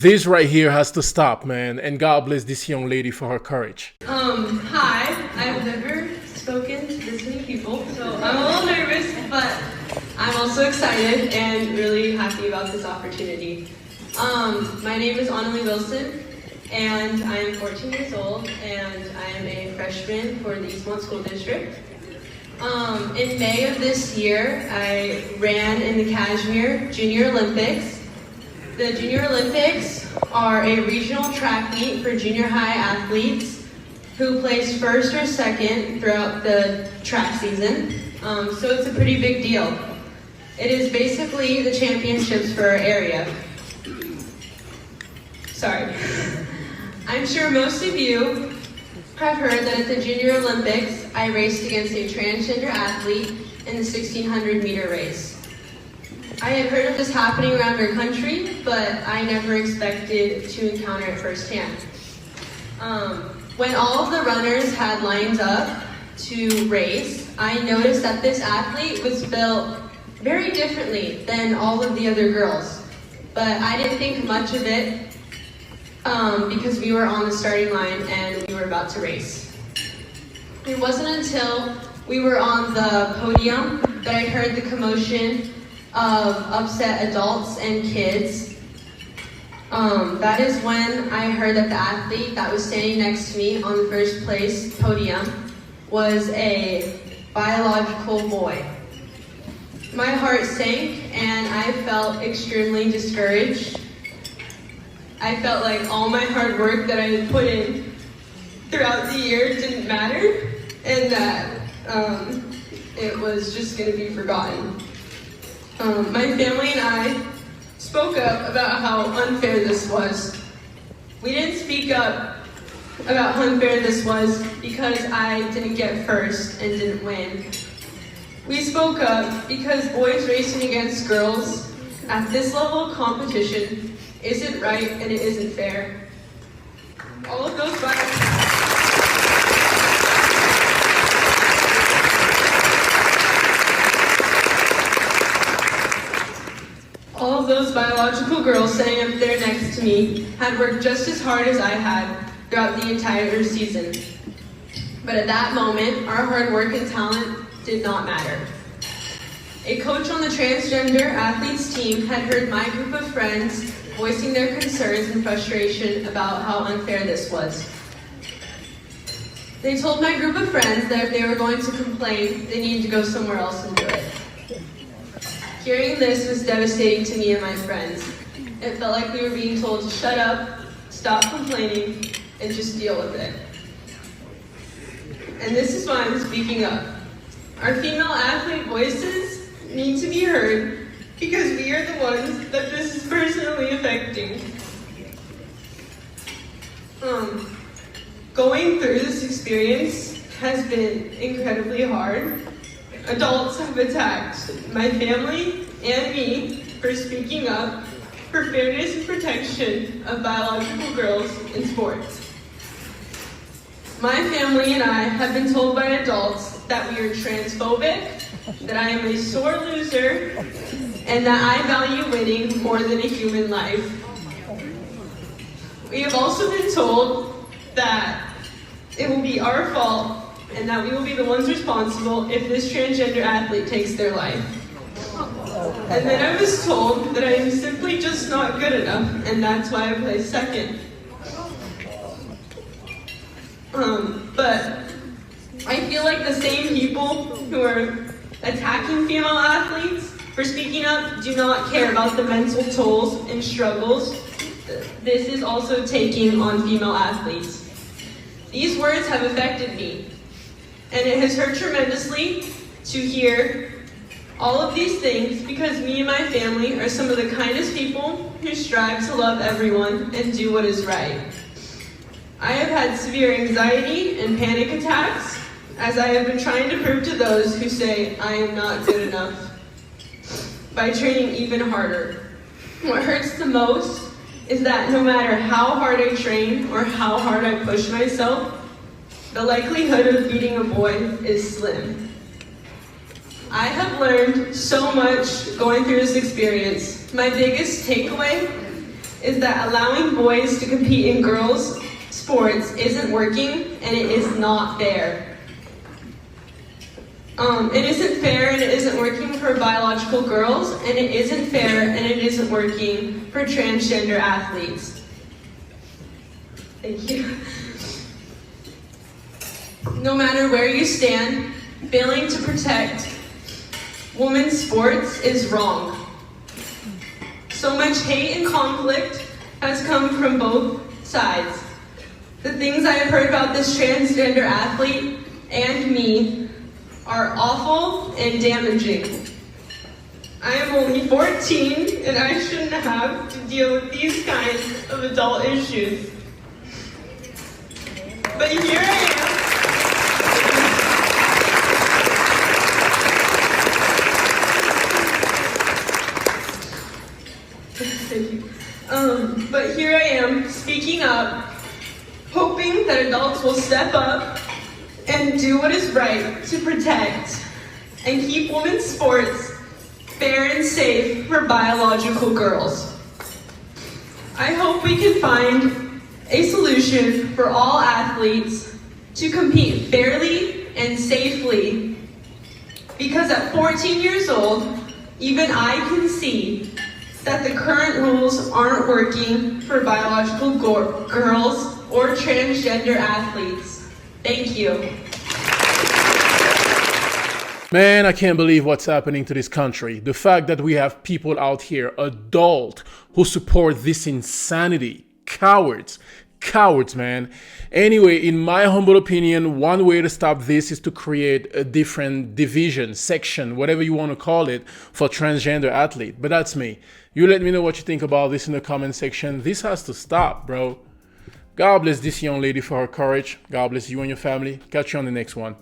This right here has to stop, man. And God bless this young lady for her courage. Hi. I've never spoken to this many people, so I'm a little nervous, but I'm also excited and really happy about this opportunity. My name is Annalie Wilson, and I am 14 years old, and I am a freshman for the Eastmont School District. In May of this year, I ran in the Kashmir Junior Olympics. The Junior Olympics are a regional track meet for junior high athletes who place first or second throughout the track season. So it's a pretty big deal. It is basically the championships for our area. Sorry. I'm sure most of you have heard that at the Junior Olympics, I raced against a transgender athlete in the 1600 meter race. I had heard of this happening around our country, but I never expected to encounter it firsthand. When all of the runners had lined up to race, I noticed that this athlete was built very differently than all of the other girls. But I didn't think much of it because we were on the starting line and we were about to race. It wasn't until we were on the podium that I heard the commotion of upset adults and kids. That is when I heard that the athlete that was standing next to me on the first place podium was a biological boy. My heart sank and I felt extremely discouraged. I felt like all my hard work that I had put in throughout the year didn't matter and that it was just going to be forgotten. My family and I spoke up about how unfair this was. We didn't speak up about how unfair this was because I didn't get first and didn't win. We spoke up because boys racing against girls at this level of competition isn't right and it isn't fair. All of those biological girls standing up there next to me had worked just as hard as I had throughout the entire season. But at that moment, our hard work and talent did not matter. A coach on the transgender athletes team had heard my group of friends voicing their concerns and frustration about how unfair this was. They told my group of friends that if they were going to complain, they needed to go somewhere else and do it. Hearing this was devastating to me and my friends. It felt like we were being told to shut up, stop complaining, and just deal with it. And this is why I'm speaking up. Our female athlete voices need to be heard because we are the ones that this is personally affecting. Going through this experience has been incredibly hard. Adults have attacked my family and me for speaking up for fairness and protection of biological girls in sports. My family and I have been told by adults that we are transphobic, that I am a sore loser, and that I value winning more than a human life. We have also been told that it will be our fault and that we will be the ones responsible if this transgender athlete takes their life. And then I was told that I am simply just not good enough, and that's why I placed second. But I feel like the same people who are attacking female athletes for speaking up do not care about the mental tolls and struggles this is also taking on female athletes. These words have affected me. And it has hurt tremendously to hear all of these things because me and my family are some of the kindest people who strive to love everyone and do what is right. I have had severe anxiety and panic attacks as I have been trying to prove to those who say I am not good enough by training even harder. What hurts the most is that no matter how hard I train or how hard I push myself, the likelihood of beating a boy is slim. I have learned so much going through this experience. My biggest takeaway is that allowing boys to compete in girls' sports isn't working, and it is not fair. It isn't fair and it isn't working for biological girls, and it isn't fair and it isn't working for transgender athletes. Thank you. No matter where you stand, failing to protect women's sports is wrong. So much hate and conflict has come from both sides. The things I have heard about this transgender athlete and me are awful and damaging. I am only 14 and I shouldn't have to deal with these kinds of adult issues. But here I am. Thank you. But here I am speaking up, hoping that adults will step up and do what is right to protect and keep women's sports fair and safe for biological girls. I hope we can find a solution for all athletes to compete fairly and safely, because at 14 years old, even I can see that the current rules aren't working for biological girls or transgender athletes. Thank you. Man, I can't believe what's happening to this country. The fact that we have people out here, adults, who support this insanity. Cowards. Cowards, man. Anyway, in my humble opinion, one way to stop this is to create a different division, section, whatever you want to call it, for transgender athlete. But that's me. You let me know what you think about this in the comment section. This has to stop, bro. God bless this young lady for her courage. God bless you and your family. Catch you on the next one.